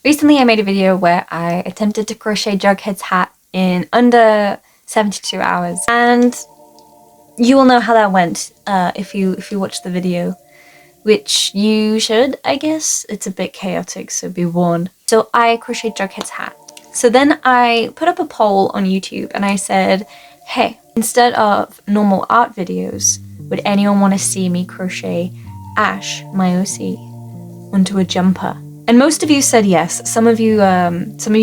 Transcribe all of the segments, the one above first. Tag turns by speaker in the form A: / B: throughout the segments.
A: Recently I made a video where I attempted to crochet Jughead's hat in under 72 hours, and you will know how that went if you watch the video, which you should, I guess. It's a bit chaotic, so be warned. So I crocheted Jughead's hat. So then I put up a poll on YouTube and I said, hey, instead of normal art videos, would anyone want to see me crochet Ash, my OC, onto a jumper? And most of you said yes. Some of you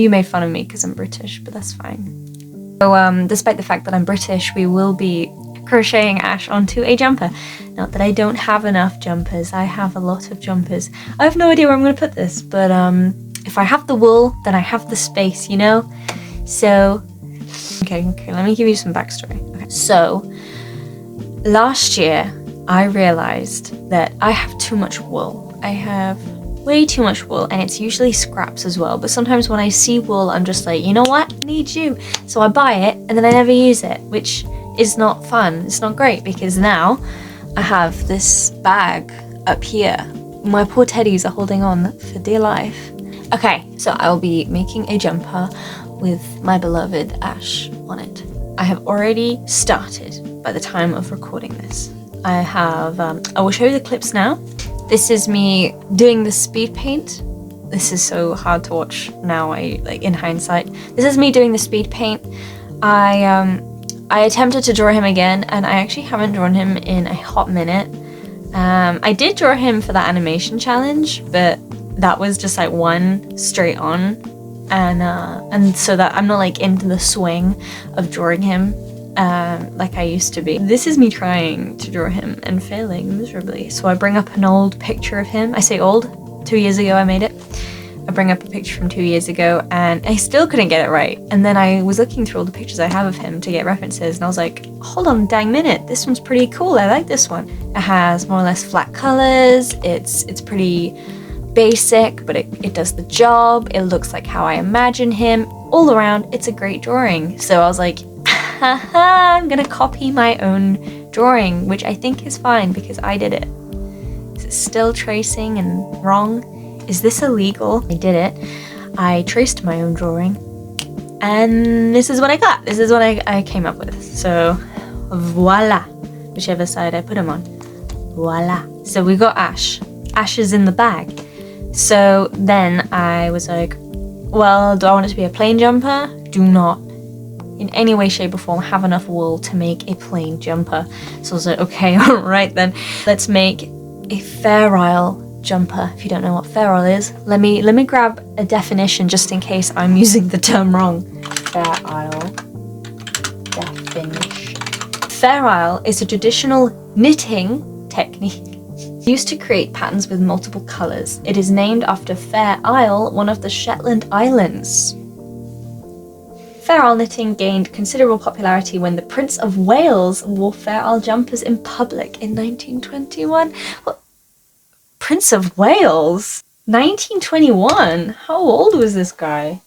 A: made fun of me because I'm British, but that's fine. So despite the fact that I'm British, we will be crocheting Ash onto a jumper. Not that I don't have enough jumpers. I have a lot of jumpers. I have no idea where I'm going to put this, but if I have the wool, then I have the space, you know? So, okay, let me give you some backstory. Okay. So, last year, I realized that I have too much wool. I have way too much wool, and it's usually scraps as well. But sometimes when I see wool, I'm just like, you know what? I need you. So I buy it, and then I never use it, which is not fun. It's not great, because now I have this bag up here. My poor teddies are holding on for dear life. Okay, so I'll be making a jumper with my beloved Ash on it. I have already started by the time of recording this. I will show you the clips now. This is me doing the speed paint. This is so hard to watch now, in hindsight. This is me doing the speed paint. I attempted to draw him again, and I actually haven't drawn him in a hot minute. I did draw him for that animation challenge, but that was just like one straight on, and so that I'm not like into the swing of drawing him like I used to be. This is me trying to draw him and failing miserably. So I bring up an old picture of him. I say old, 2 years ago I made it. I bring up a picture from 2 years ago, and I still couldn't get it right. And then I was looking through all the pictures I have of him to get references, and I was like, hold on a dang minute, this one's pretty cool, I like this one. It has more or less flat colors, it's pretty basic, but it does the job, it looks like how I imagine him. All around, it's a great drawing. So I was like, haha, I'm gonna copy my own drawing, which I think is fine because I did it. Is it still tracing and wrong? Is this illegal? I did it. I traced my own drawing, and this is what I got. This is what I came up with. So, voila. Whichever side I put him on. Voila. So we got Ash. Ash is in the bag. So then I was like, well, do I want it to be a plain jumper? Do not in any way, shape or form have enough wool to make a plain jumper. So I was like, okay, alright then. Let's make a Fair Isle jumper. If you don't know what Fair Isle is, let me grab a definition just in case I'm using the term wrong. Fair Isle definition. Fair Isle is a traditional knitting technique used to create patterns with multiple colours. It is named after Fair Isle, one of the Shetland Islands. Fair Isle knitting gained considerable popularity when the Prince of Wales wore Fair Isle jumpers in public in 1921. What? Prince of Wales? 1921? How old was this guy?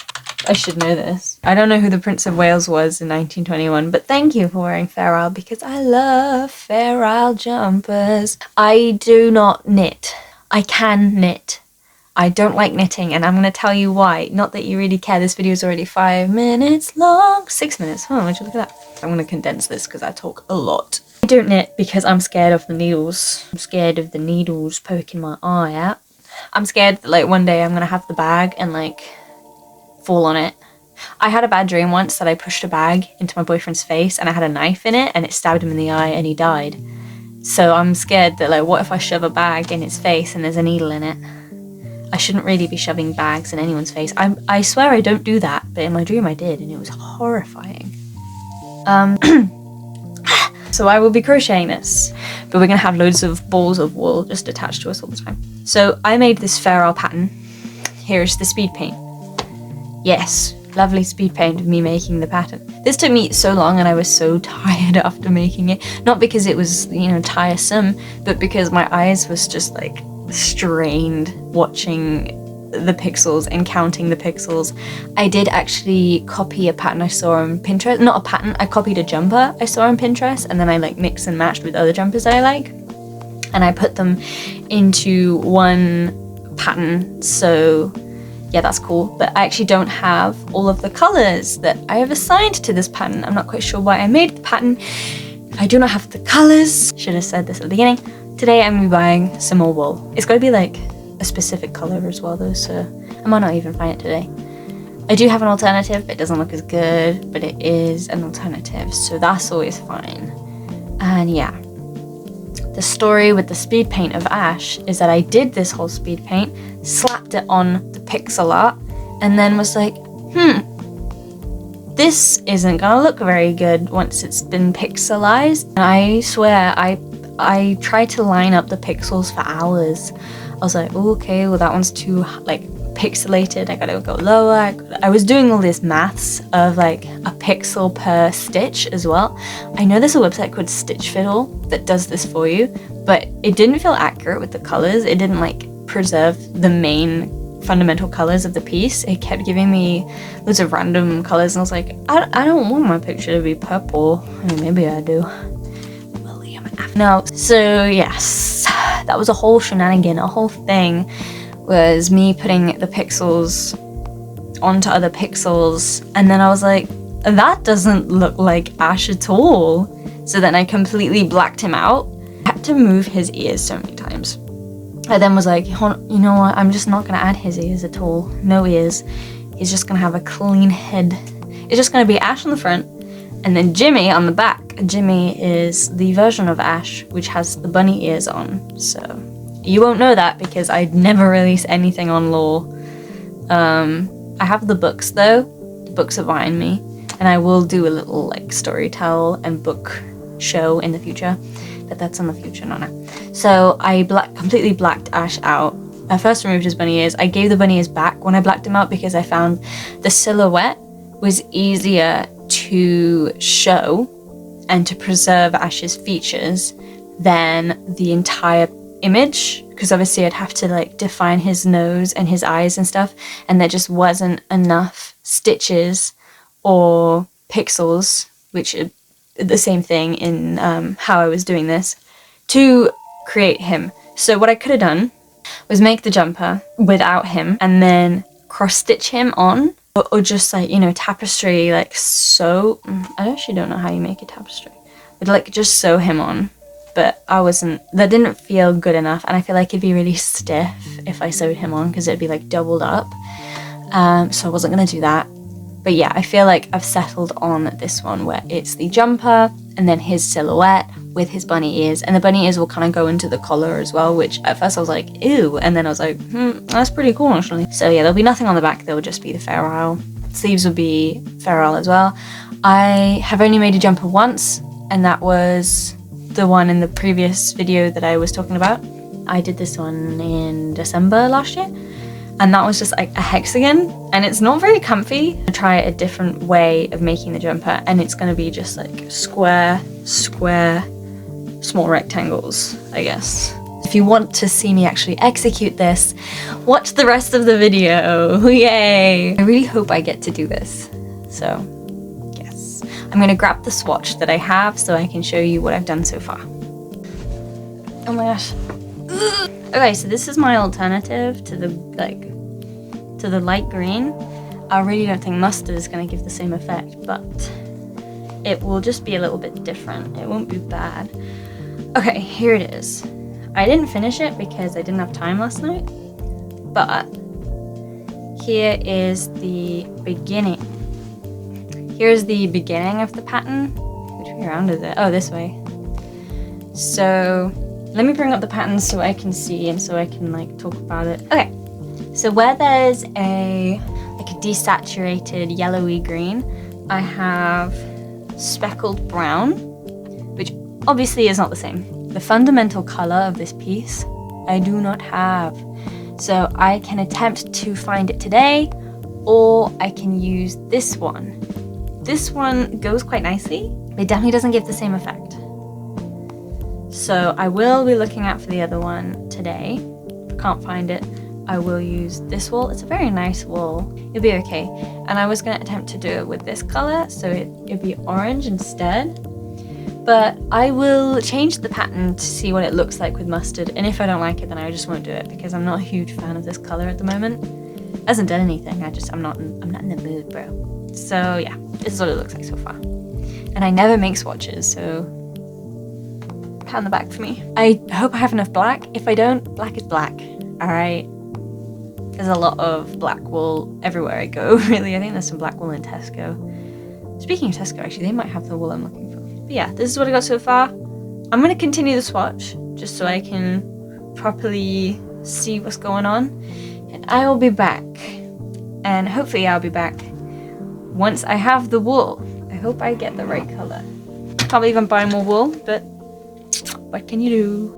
A: I should know this. I don't know who the Prince of Wales was in 1921, but thank you for wearing Fair Isle because I love Fair Isle jumpers. I do not knit. I can knit. I don't like knitting, and I'm going to tell you why. Not that you really care. This video is already 5 minutes long. 6 minutes. Oh, would you look at that? I'm going to condense this because I talk a lot. I don't knit because I'm scared of the needles. I'm scared of the needles poking my eye out. I'm scared that like one day I'm going to have the bag and like fall on it. I had a bad dream once that I pushed a bag into my boyfriend's face and I had a knife in it and it stabbed him in the eye and he died. So I'm scared that like what if I shove a bag in his face and there's a needle in it? I shouldn't really be shoving bags in anyone's face. I swear I don't do that, but in my dream I did and it was horrifying. So I will be crocheting this, but we're going to have loads of balls of wool just attached to us all the time. So I made this Fair Isle pattern. Here's the speed paint. Yes, lovely speed paint of me making the pattern. This took me so long and I was so tired after making it. Not because it was, you know, tiresome, but because my eyes was just like strained watching the pixels and counting the pixels. I did actually copy a pattern I saw on Pinterest. Not a pattern, I copied a jumper I saw on Pinterest and then I like mixed and matched with other jumpers I like. And I put them into one pattern. So yeah, that's cool. But I actually don't have all of the colors that I have assigned to this pattern. I'm not quite sure why I made the pattern. I do not have the colors. Should have said this at the beginning. Today I'm gonna be buying some more wool. It's gotta be like a specific color as well though, so I might not even find it today. I do have an alternative, it doesn't look as good, but it is an alternative, so that's always fine. And yeah, the story with the speed paint of Ash is that I did this whole speed paint, slapped it on the pixel art, and then was like, this isn't gonna look very good once it's been pixelized. And I swear, I tried to line up the pixels for hours. I was like, oh, okay, well that one's too like pixelated, I gotta go lower. I was doing all this maths of like a pixel per stitch as well. I know there's a website called Stitch Fiddle that does this for you, but it didn't feel accurate with the colors. It didn't like preserve the main fundamental colors of the piece. It kept giving me loads of random colors and I was like, I don't want my picture to be purple. I mean, maybe I do. No, so yes, that was a whole shenanigan, a whole thing was me putting the pixels onto other pixels, and then I was like, that doesn't look like Ash at all. So then I completely blacked him out. I had to move his ears so many times. I then was like, you know what, I'm just not gonna add his ears at all. No ears. He's just gonna have a clean head. It's just gonna be Ash on the front, and then Jimmy on the back. Jimmy is the version of Ash which has the bunny ears on, so you won't know that because I'd never release anything on lore. I have the books though, the books are behind me, and I will do a little like story tell and book show in the future, but that's in the future, not now. So I completely blacked Ash out. I first removed his bunny ears. I gave the bunny ears back when I blacked him out because I found the silhouette was easier to show and to preserve Ash's features than the entire image, because obviously I'd have to like define his nose and his eyes and stuff, and there just wasn't enough stitches or pixels, which are the same thing in how I was doing this, to create him. So what I could have done was make the jumper without him and then cross stitch him on, or just like, you know, tapestry, like sew. I actually don't know how you make a tapestry, but like just sew him on. But that didn't feel good enough, and I feel like it'd be really stiff if I sewed him on because it'd be like doubled up. So I wasn't gonna do that. But yeah, I feel like I've settled on this one where it's the jumper and then his silhouette with his bunny ears, and the bunny ears will kind of go into the collar as well, which at first I was like, ew, and then I was like, that's pretty cool actually. So yeah, there'll be nothing on the back, there will just be the Fair Isle. Sleeves will be Fair Isle as well. I have only made a jumper once, and that was the one in the previous video that I was talking about. I did this one in December last year, and that was just like a hexagon, and it's not very comfy. I try a different way of making the jumper, and it's gonna be just like square, small rectangles, I guess. If you want to see me actually execute this, watch the rest of the video. Yay! I really hope I get to do this. So yes, I'm gonna grab the swatch that I have so I can show you what I've done so far. Oh my gosh. Okay, so this is my alternative to the light green. I really don't think mustard is going to give the same effect, but it will just be a little bit different. It won't be bad. Okay, here it is. I didn't finish it because I didn't have time last night, but here is the beginning. Here's the beginning of the pattern. Which way around is it? Oh, this way. So let me bring up the pattern so I can see and so I can like talk about it. Okay, so where there's a desaturated yellowy green, I have speckled brown, which obviously is not the same. The fundamental color of this piece I do not have. So I can attempt to find it today, or I can use this one. This one goes quite nicely, but it definitely doesn't give the same effect. So I will be looking out for the other one today. If I can't find it, I will use this wool. It's a very nice wool. It'll be okay. And I was going to attempt to do it with this color, so it'd be orange instead. But I will change the pattern to see what it looks like with mustard. And if I don't like it, then I just won't do it because I'm not a huge fan of this color at the moment. hasn't done anything. I'm not in the mood, bro. So yeah, this is what it looks like so far. And I never make swatches, so pat on the back for me. I hope I have enough black. If I don't, black is black. All right. There's a lot of black wool everywhere I go, really. I think there's some black wool in Tesco. Speaking of Tesco, actually, they might have the wool I'm looking for. But yeah, this is what I got so far. I'm going to continue the swatch just so I can properly see what's going on. And I will be back. And hopefully I'll be back once I have the wool. I hope I get the right color. Can't believe I'm buying more wool, but what can you do?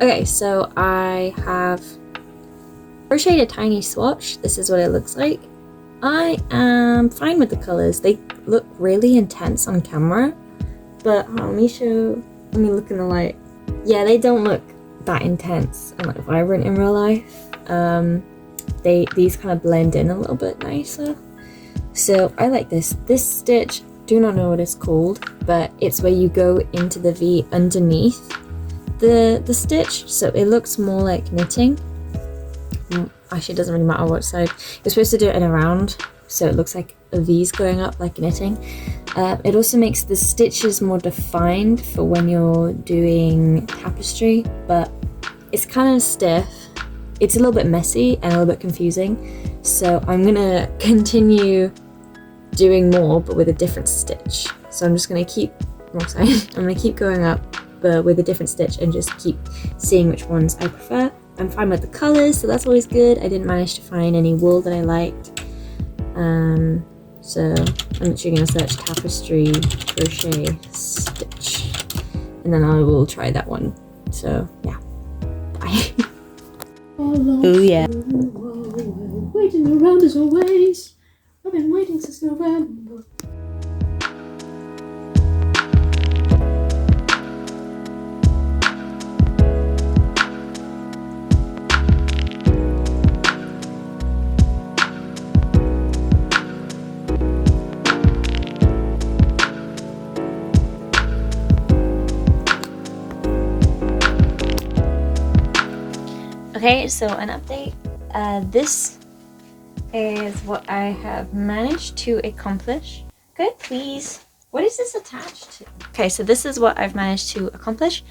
A: Okay, so I have crocheted a tiny swatch. This is what it looks like. I am fine with the colors. They look really intense on camera, but let me look in the light. Yeah, they don't look that intense and like vibrant in real life. These kind of blend in a little bit nicer. So I like this. This stitch, do not know what it's called, but it's where you go into the V underneath the stitch, so it looks more like knitting. Actually, it doesn't really matter what side. You're supposed to do it in a round, so it looks like a V's going up like knitting. It also makes the stitches more defined for when you're doing tapestry, but it's kind of stiff. It's a little bit messy and a little bit confusing, so I'm gonna continue doing more but with a different stitch. So I'm just gonna keep I'm gonna keep going up with a different stitch and just keep seeing which ones I prefer. I'm fine with the colors, so that's always good. I didn't manage to find any wool that I liked, so I'm literally gonna search tapestry crochet stitch, and then I will try that one. So yeah, bye. Oh yeah.
B: Waiting around as always. I've been waiting since November.
A: Okay, so an update. This is what I have managed to accomplish. Good, please. What is this attached to? Okay, so this is what I've managed to accomplish.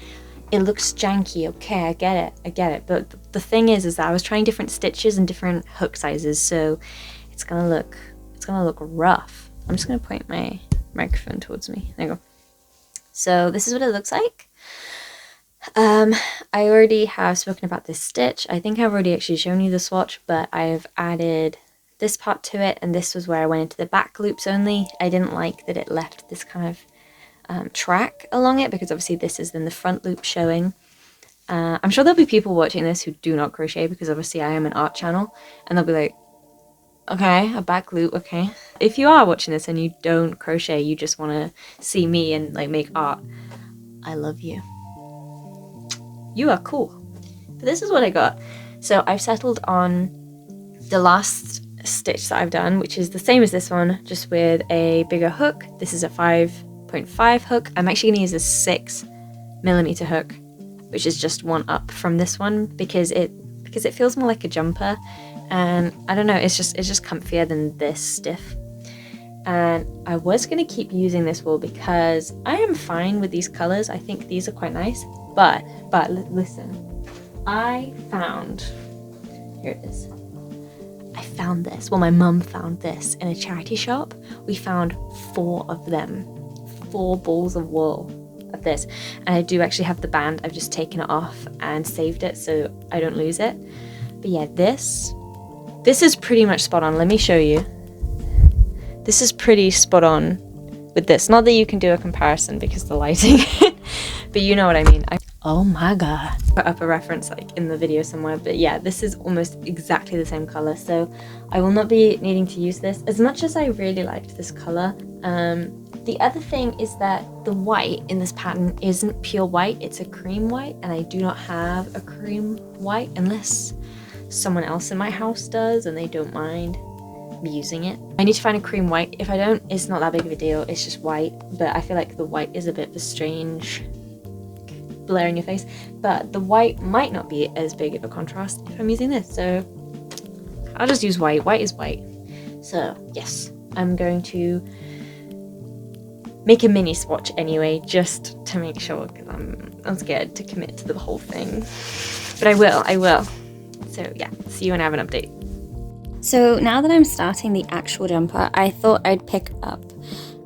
A: It looks janky, okay, I get it. But the thing is that I was trying different stitches and different hook sizes, so it's gonna look rough. I'm just gonna point my microphone towards me. There you go. So this is what it looks like. I already have spoken about this stitch. I think I've already actually shown you the swatch, but I've added this part to it, and this was where I went into the back loops only. I didn't like that it left this kind of track along it, because obviously this is then the front loop showing. I'm sure there'll be people watching this who do not crochet, because obviously I am an art channel, and they'll be like, okay, a back loop, okay. If you are watching this and you don't crochet, you just want to see me and like make art, I love you. You are cool. But this is what I got. So I've settled on the last stitch that I've done, which is the same as this one, just with a bigger hook. This is a 5.5 hook. I'm actually going to use a 6mm hook, which is just one up from this one, because it feels more like a jumper, and I don't know, it's just comfier than this stiff. And I was going to keep using this wool because I am fine with these colors. I think these are quite nice. But listen, I found, here it is. I found this, well, my mum found this in a charity shop. We found 4 of them, 4 balls of wool of this. And I do actually have the band. I've just taken it off and saved it so I don't lose it. But yeah, this is pretty much spot on. Let me show you. This is pretty spot on with this. Not that you can do a comparison because the lighting, but you know what I mean. Oh my god. Put up a reference like in the video somewhere, but yeah, this is almost exactly the same color, so I will not be needing to use this as much as I really liked this color. The other thing is that the white in this pattern isn't pure white, it's a cream white, and I do not have a cream white unless someone else in my house does and they don't mind me using it. I need to find a cream white. If I don't, it's not that big of a deal, it's just white, but I feel like the white is a bit of a strange blur in your face, but the white might not be as big of a contrast if I'm using this, so I'll just use white. White is white. So yes, I'm going to make a mini swatch anyway, just to make sure, because I'm scared to commit to the whole thing, but I will. So yeah, see you when I have an update. So now that I'm starting the actual jumper, I thought I'd pick up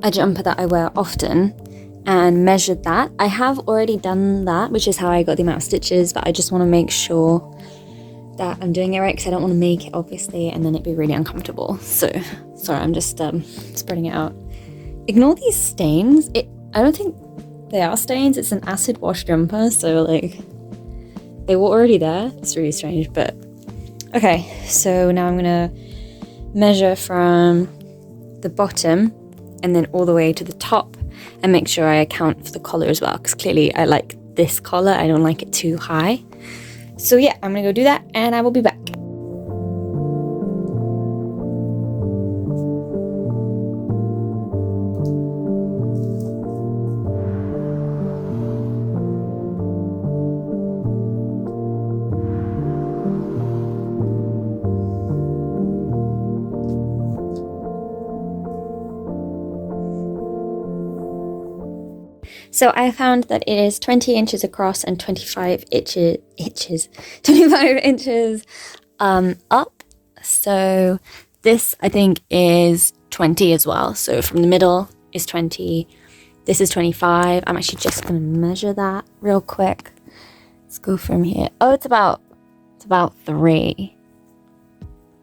A: a jumper that I wear often and measured that. I have already done that, which is how I got the amount of stitches, but I just want to make sure that I'm doing it right, because I don't want to make it obviously and then it'd be really uncomfortable. So sorry, I'm just spreading it out. Ignore these stains. I don't think they are stains, it's an acid wash jumper, so like they were already there. It's really strange, but okay. So now I'm gonna measure from the bottom and then all the way to the top and make sure I account for the collar as well, because clearly I like this collar, I don't like it too high. So yeah, I'm gonna go do that and I will be back. So I found that it is 20 inches across and 25 inches up. So this I think is 20 as well. So from the middle is 20. This is 25. I'm actually just gonna measure that real quick. Let's go from here. Oh, it's about 3.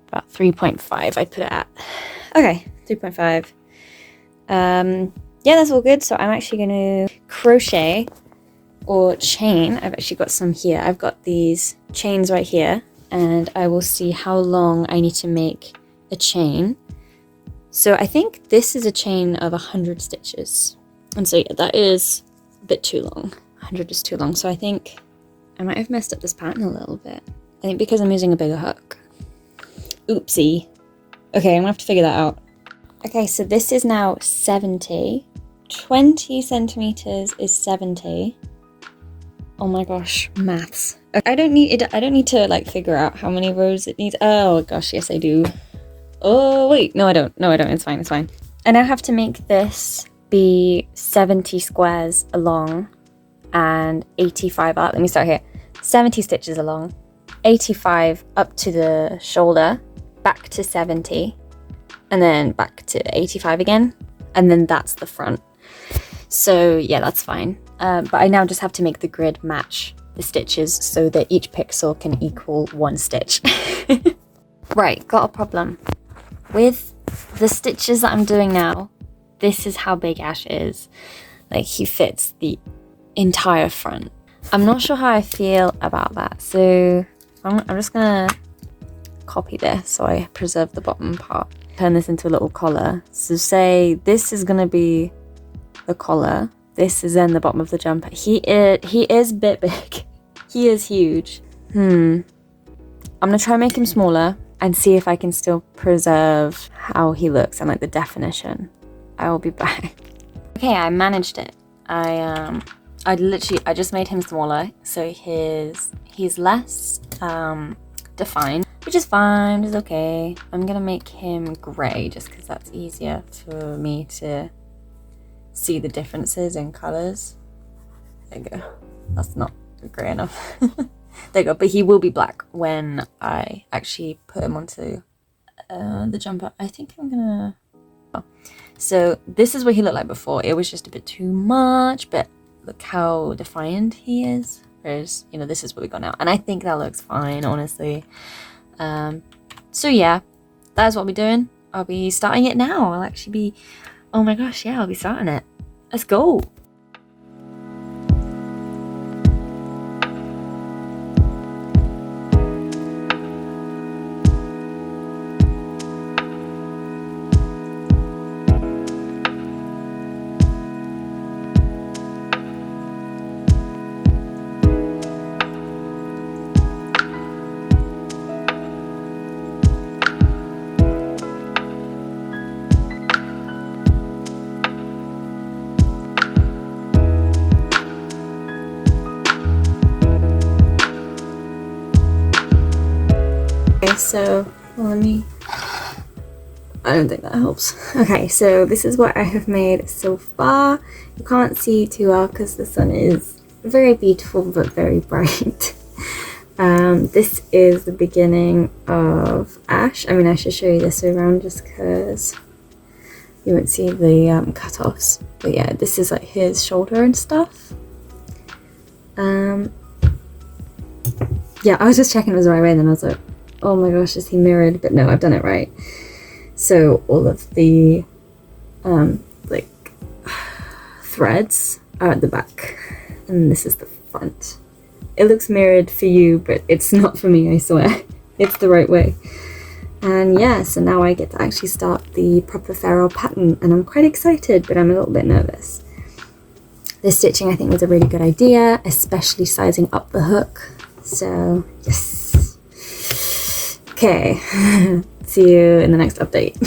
A: About 3.5 I put it at. Okay, 3.5. Yeah, that's all good. So I'm actually going to crochet or chain. I've actually got some here. I've got these chains right here, and I will see how long I need to make a chain. So I think this is a chain of 100 stitches. And so yeah, that is a bit too long. 100 is too long. So I think I might have messed up this pattern a little bit. I think because I'm using a bigger hook. Oopsie. Okay, I'm gonna have to figure that out. Okay, so this is now 70. 20 centimeters is 70. Oh my gosh, maths. I don't need to like figure out how many rows it needs. Oh gosh, yes I do. Oh wait, no I don't. It's fine, it's fine. I now have to make this be 70 squares along and 85 up. Let me start here. 70 stitches along, 85 up to the shoulder, back to 70, and then back to 85 again, and then that's the front. So yeah, that's fine. But I now just have to make the grid match the stitches so that each pixel can equal 1 stitch. Right, got a problem. With the stitches that I'm doing now, this is how big Ash is. Like, he fits the entire front. I'm not sure how I feel about that, so I'm just gonna copy this so I preserve the bottom part. Turn this into a little collar. So say this is gonna be the collar. This is then the bottom of the jumper. He is a bit big. He is huge. I'm gonna try and make him smaller and see if I can still preserve how he looks and like the definition. I will be back. Okay, I managed it. I just made him smaller, so he's less defined, which is fine, it's okay. I'm gonna make him grey just because that's easier for me to see the differences in colours. There you go. That's not grey enough. There you go. But he will be black when I actually put him onto the jumper. I think I'm gonna... Oh. So this is what he looked like before. It was just a bit too much, but look how defined he is. Whereas, you know, this is what we got now. And I think that looks fine, honestly. So yeah, that's what we're doing. I'll be starting it now. I'll actually be... Oh my gosh, yeah, I'll be starting it. Let's go. so let me, I don't think that helps. Okay, so this is what I have made so far. You can't see too well because the sun is very beautiful but very bright. This is the beginning of Ash. I mean, I should show you this around just because you won't see the cut-offs. But yeah, this is like his shoulder and stuff. Yeah, I was just checking it was the right way, and then I was like, oh my gosh, is he mirrored? But no, I've done it right. So all of the like threads are at the back, and this is the front. It looks mirrored for you, but it's not for me, I swear. It's the right way. And yeah, so now I get to actually start the proper ferrule pattern, and I'm quite excited, but I'm a little bit nervous. This stitching I think was a really good idea, especially sizing up the hook. So yes. Okay, see you in the next update.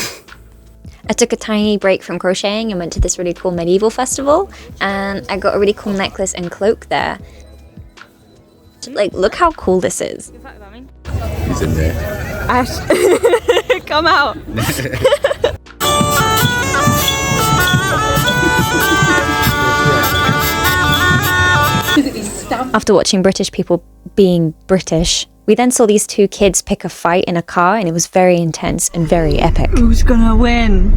A: I took a tiny break from crocheting and went to this really cool medieval festival, and I got a really cool necklace and cloak there. Like, look how cool this is.
C: He's in there.
A: Ash, come out. After watching British people being British, we then saw these two kids pick a fight in a car, and it was very intense and very epic. Who's gonna win?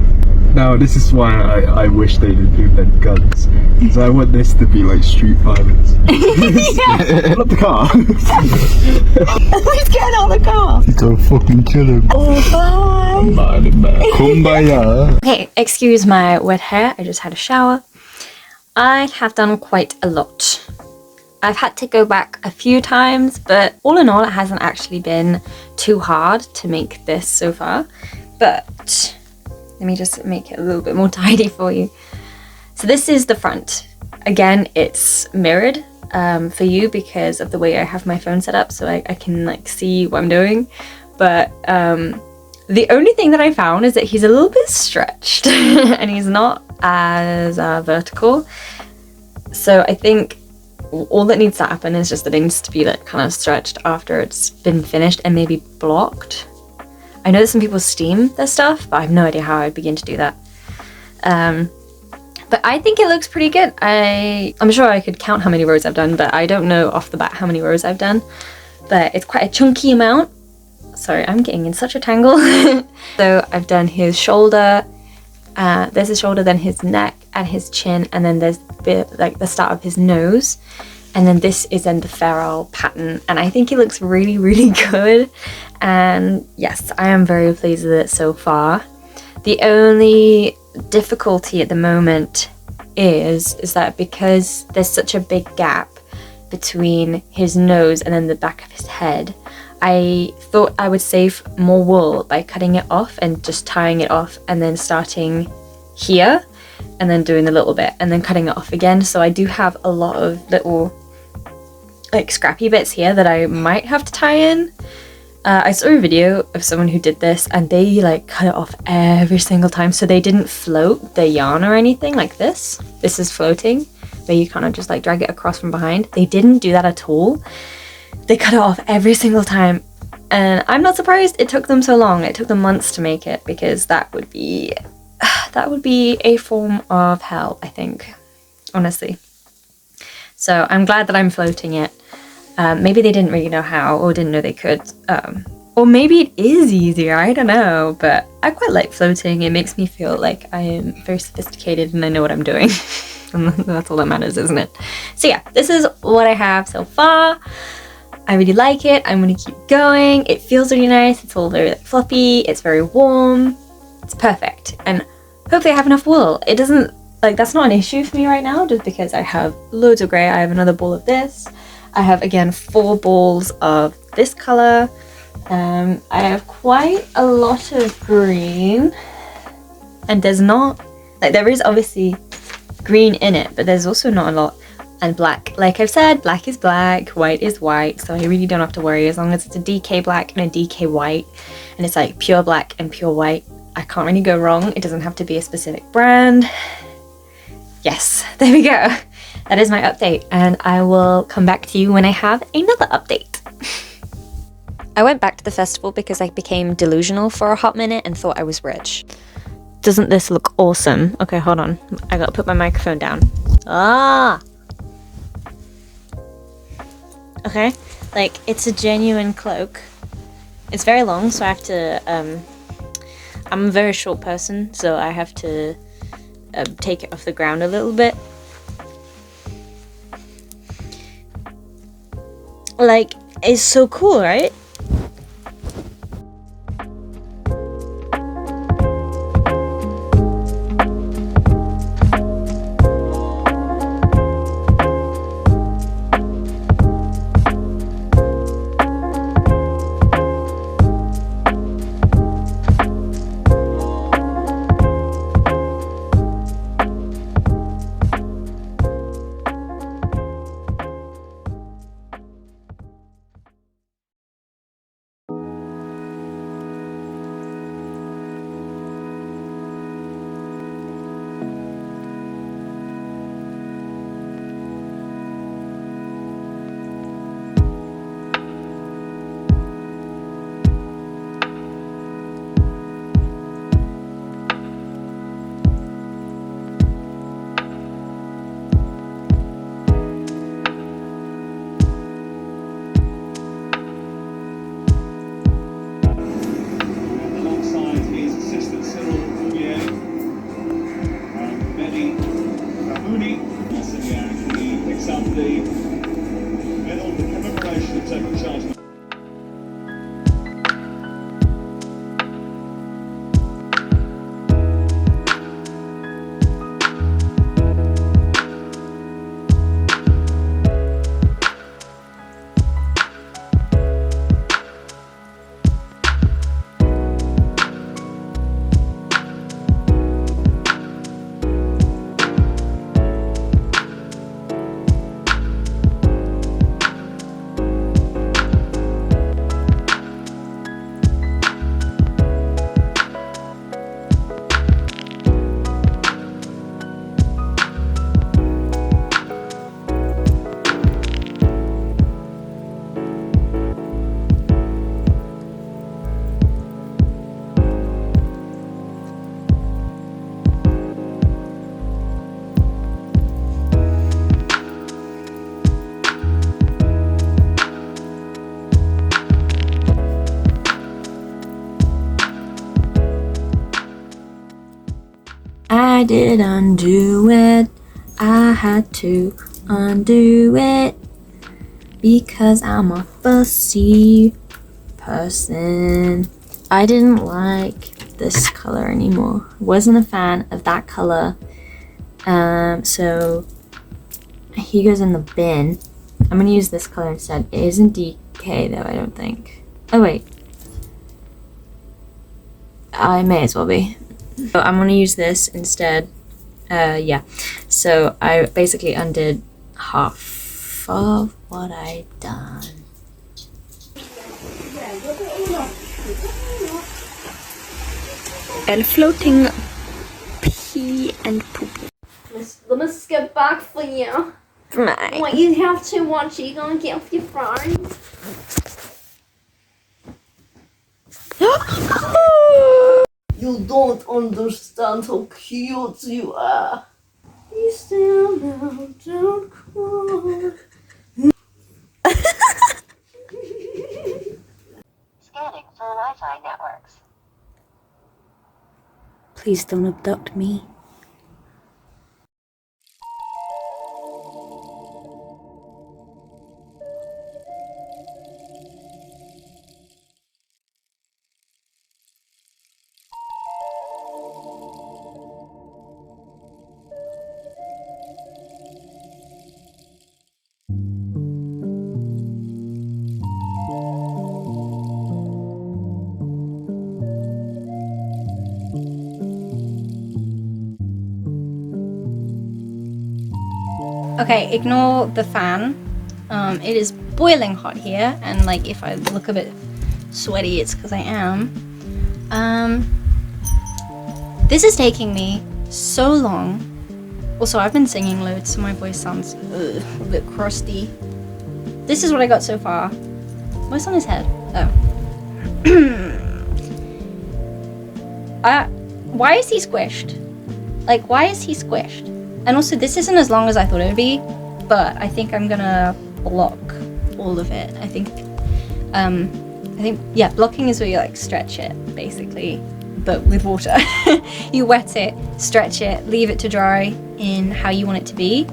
C: Now, this is why I wish they didn't invent guns. Because I want this to be like street violence.
A: Yeah.
C: Not the car.
A: Who's getting out of the car?
C: Don't fucking kill him.
A: Oh, bye.
C: Kumbaya.
A: Okay, excuse my wet hair. I just had a shower. I have done quite a lot. I've had to go back a few times, but all in all, it hasn't actually been too hard to make this so far. But let me just make it a little bit more tidy for you. So this is the front. Again, it's mirrored for you because of the way I have my phone set up, so I can like see what I'm doing. But the only thing that I found is that he's a little bit stretched and he's not as vertical. So I think all that needs to happen is just that it needs to be like kind of stretched after it's been finished and maybe blocked. I know that some people steam their stuff, but I have no idea how I'd begin to do that. But I think it looks pretty good. I'm sure I could count how many rows I've done, but I don't know off the bat how many rows I've done. But it's quite a chunky amount. Sorry, I'm getting in such a tangle. So I've done his shoulder, there's his shoulder, then his neck and his chin, and then there's like the start of his nose, and then this is then the ferrule pattern, and I think it looks really, really good. And yes, I am very pleased with it so far. The only difficulty at the moment is that because there's such a big gap between his nose and then the back of his head, I thought I would save more wool by cutting it off and just tying it off and then starting here and then doing a little bit and then cutting it off again. So I do have a lot of little like scrappy bits here that I might have to tie in. I saw a video of someone who did this and they like cut it off every single time, so they didn't float the yarn or anything like this. This is floating, where you kind of just like drag it across from behind. They didn't do that at all. They cut it off every single time, and I'm not surprised it took them so long. It took them months to make it, because that would be a form of hell, I think, honestly. So I'm glad that I'm floating it. Maybe they didn't really know how, or didn't know they could, or maybe it is easier, I don't know, but I quite like floating. It makes me feel like I am very sophisticated and I know what I'm doing. And that's all that matters, isn't it? So yeah, this is what I have so far. I really like it. I'm gonna keep going. It feels really nice. It's all very like, fluffy. It's very warm. It's perfect. And hopefully I have enough wool. It doesn't, like, that's not an issue for me right now, just because I have loads of grey. I have another ball of this. I have, again, 4 balls of this colour. I have quite a lot of green. And there's not, like, there is obviously green in it, but there's also not a lot. And black, like I've said, black is black, white is white, so I really don't have to worry. As long as it's a DK black and a DK white, and it's like pure black and pure white, I can't really go wrong. It doesn't have to be a specific brand. Yes, there we go. That is my update, and I will come back to you when I have another update. I went back to the festival because I became delusional for a hot minute and thought I was rich. Doesn't this look awesome? Okay, hold on. I gotta put my microphone down. Ah! Okay, like, it's a genuine cloak. It's very long, so I have to, I'm a very short person, so I have to take it off the ground a little bit. Like, it's so cool, right? I did undo it. I had to undo it because I'm a fussy person. I didn't like this color anymore. Wasn't a fan of that color. So he goes in the bin. I'm gonna use this color instead. It isn't DK though, I don't think. Oh wait. I may as well be. So I'm gonna use this instead. Yeah. So I basically undid half of what I'd done. El floating pee and poop.
B: Let me skip back for you.
A: Right.
B: What you have to watch, you gonna get with your friends. You don't understand how cute you are. You still now don't cry.
D: Scanning for Wi-Fi networks.
A: Please don't abduct me. Okay, ignore the fan. It is boiling hot here, and like if I look a bit sweaty, it's because I am. This is taking me so long. Also, I've been singing loads, so my voice sounds a bit crusty. This is what I got so far. What's on his head?
E: Oh. Why is he squished? Like, why is he squished? And also, this isn't as long as I thought it would be, but I think I'm gonna block all of it. I think, yeah, blocking is where you like stretch it, basically, but with water. You wet it, stretch it, leave it to dry in how you want it to be.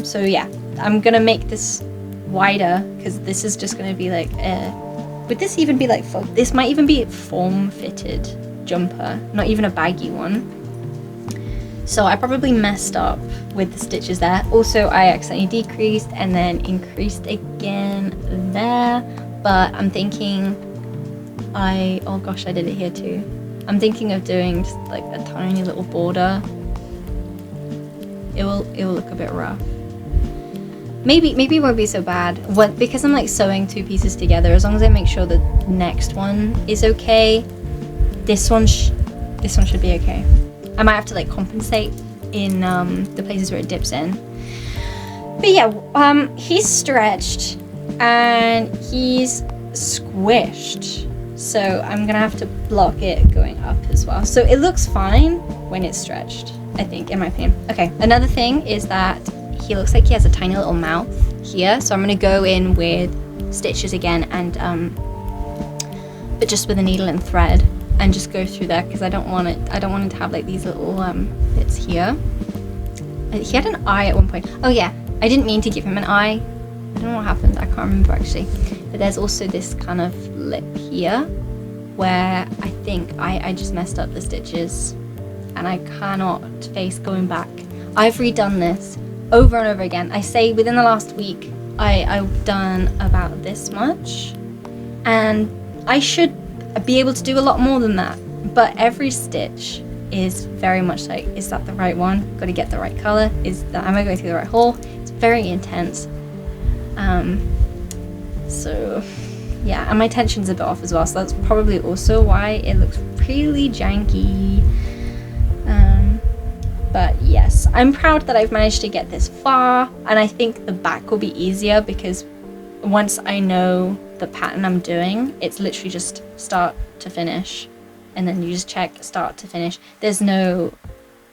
E: So yeah, I'm gonna make this wider because this is just gonna be like would this even be like this might even be form-fitted jumper, not even a baggy one. So I probably messed up with the stitches there. Also, I accidentally decreased and then increased again there, but I'm thinking oh gosh, I did it here too. I'm thinking of doing just like a tiny little border. It will look a bit rough. Maybe it won't be so bad because I'm like sewing two pieces together. As long as I make sure the next one is okay, this one should be okay. I might have to like compensate in the places where it dips in. But yeah, he's stretched and he's squished. So I'm gonna have to block it going up as well. So it looks fine when it's stretched, I think, in my opinion. Okay, another thing is that he looks like he has a tiny little mouth here. So I'm gonna go in with stitches again and but just with a needle and thread and just go through there because I don't want it to have like these little bits here. He had an eye at one point. Oh yeah, I didn't mean to give him an eye. I don't know what happened, I can't remember actually. But there's also this kind of lip here where I think I just messed up the stitches and I cannot face going back. I've redone this over and over again. I say within the last week I've done about this much and I should be able to do a lot more than that, but every stitch is very much like, is that the right one? Got to get the right color. Am I going through the right hole? It's very intense. So yeah, and my tension's a bit off as well, so that's probably also why it looks really janky. But yes, I'm proud that I've managed to get this far, and I think the back will be easier because once I know the pattern I'm doing, it's literally just start to finish, and then you just check start to finish. There's no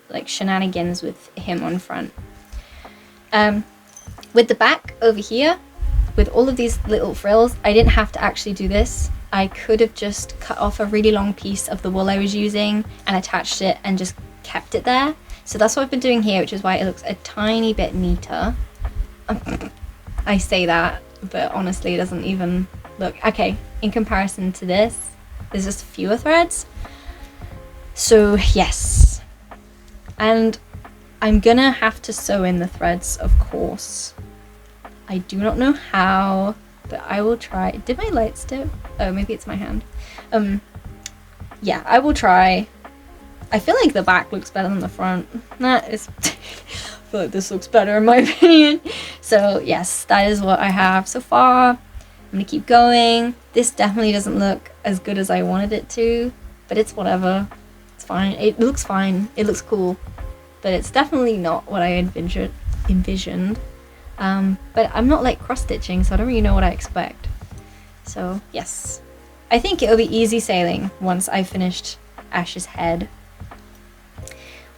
E: like shenanigans with him on front. With the back over here, with all of these little frills, I didn't have to actually do this. I could have just cut off a really long piece of the wool I was using and attached it and just kept it there. So that's what I've been doing here, which is why it looks a tiny bit neater. I say that, but honestly it doesn't even look okay in comparison to this. There's just fewer threads. So yes, and I'm gonna have to sew in the threads, of course. I do not know how, but I will try. Did my lights dip? Oh, maybe it's my hand. Yeah, I will try. I feel like the back looks better than the front. I feel like this looks better in my opinion. So yes, that is what I have so far. I'm gonna keep going. This definitely doesn't look as good as I wanted it to, but it's whatever. It's fine. It looks fine. It looks cool, but it's definitely not what I envisioned. But I'm not like cross stitching, so I don't really know what I expect. So yes, I think it'll be easy sailing once I finished Ash's head.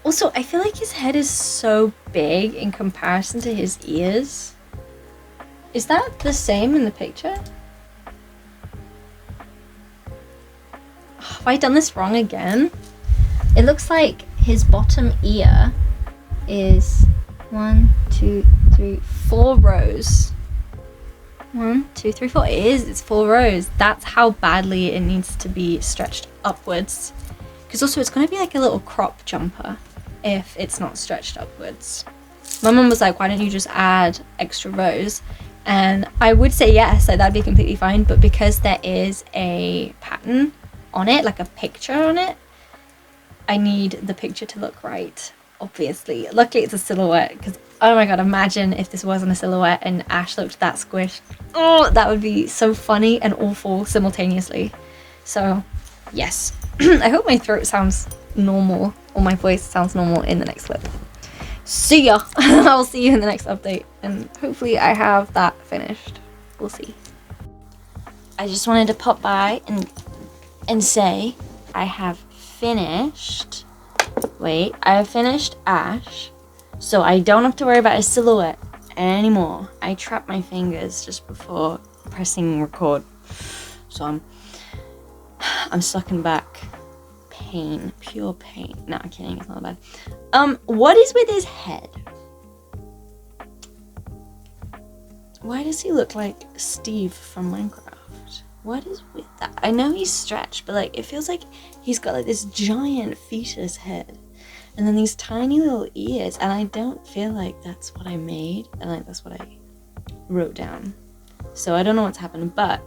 E: Also, I feel like his head is so big in comparison to his ears. Is that the same in the picture? Have I done this wrong again? It looks like his bottom ear is 1, 2, 3, 4 rows. 1, 2, 3, 4. It is. It's 4 rows. That's how badly it needs to be stretched upwards. Because also it's going to be like a little crop jumper if it's not stretched upwards. My mum was like, why don't you just add extra rows? And I would say yes, like that'd be completely fine. But because there is a pattern on it, like a picture on it, I need the picture to look right, obviously. Luckily it's a silhouette, because oh my god, imagine if this wasn't a silhouette and Ash looked that squished. Oh, that would be so funny and awful simultaneously. So yes, I hope my throat sounds normal, or my voice sounds normal in the next clip. See ya! I'll see you in the next update, and hopefully I have that finished. We'll see. I just wanted to pop by and say I have finished. Wait, I have finished Ash, so I don't have to worry about a silhouette anymore. I trapped my fingers just before pressing record, so I'm sucking back pain, pure pain. No, I'm kidding, it's not bad. What is with his head? Why does he look like Steve from Minecraft? What is with that? I know he's stretched, but like it feels like he's got like this giant fetus head and then these tiny little ears, and I don't feel like that's what I made, and like that's what I wrote down. So I don't know what's happened, but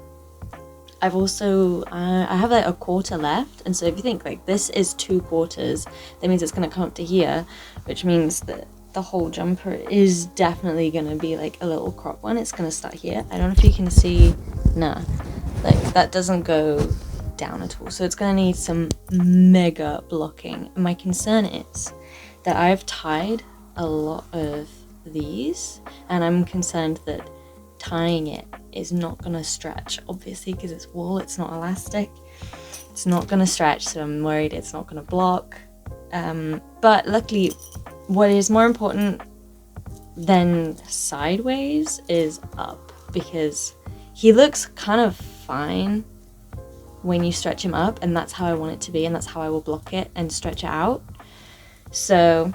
E: I've also I have like a quarter left, and so if you think like this is 2 quarters, that means it's gonna come up to here, which means that the whole jumper is definitely gonna be like a little crop one. It's gonna start here. I don't know if you can see. Nah, like that doesn't go down at all, so it's gonna need some mega blocking. And my concern is that I've tied a lot of these, and I'm concerned that tying it is not gonna stretch, obviously, because it's wool, it's not elastic, it's not gonna stretch, so I'm worried it's not gonna block. But luckily, what is more important than sideways is up, because he looks kind of fine when you stretch him up, and that's how I want it to be, and that's how I will block it and stretch it out. So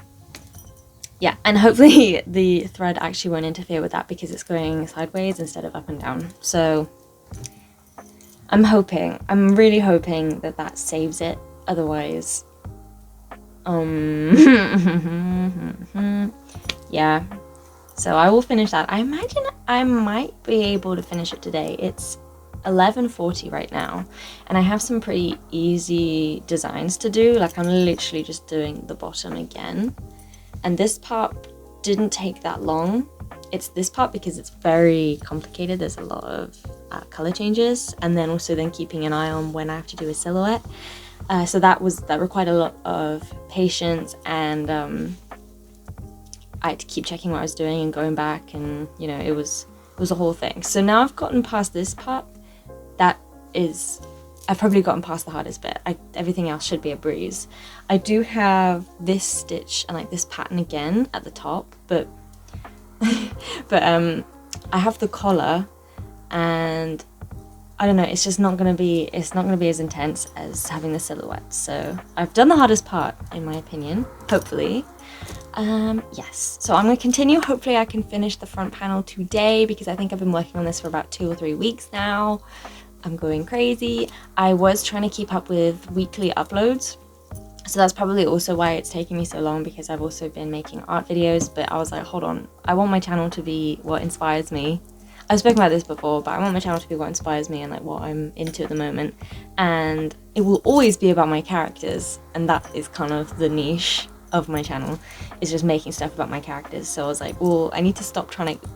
E: yeah, and hopefully the thread actually won't interfere with that because it's going sideways instead of up and down. So I'm really hoping that that saves it. Otherwise, yeah. So I will finish that. I imagine I might be able to finish it today. It's 11:40 right now, and I have some pretty easy designs to do. Like I'm literally just doing the bottom again. And this part didn't take that long. It's this part because it's very complicated. There's a lot of color changes, and then also then keeping an eye on when I have to do a silhouette. So that required a lot of patience, and I had to keep checking what I was doing and going back, and you know, it was a whole thing. So now I've gotten past this part. I've probably gotten past the hardest bit. Everything else should be a breeze. I do have this stitch and like this pattern again at the top, but I have the collar, and I don't know, it's just not gonna be as intense as having the silhouette. So I've done the hardest part, in my opinion, hopefully. Yes, so I'm gonna continue. Hopefully I can finish the front panel today, because I think I've been working on this for about 2 or 3 weeks now. I'm going crazy. I was trying to keep up with weekly uploads, so that's probably also why it's taking me so long, because I've also been making art videos. But I was like, hold on, I want my channel to be what inspires me. I've spoken about this before, but I want my channel to be what inspires me and like what I'm into at the moment, and it will always be about my characters, and that is kind of the niche of my channel, is just making stuff about my characters. So I was like, well, I need to stop trying to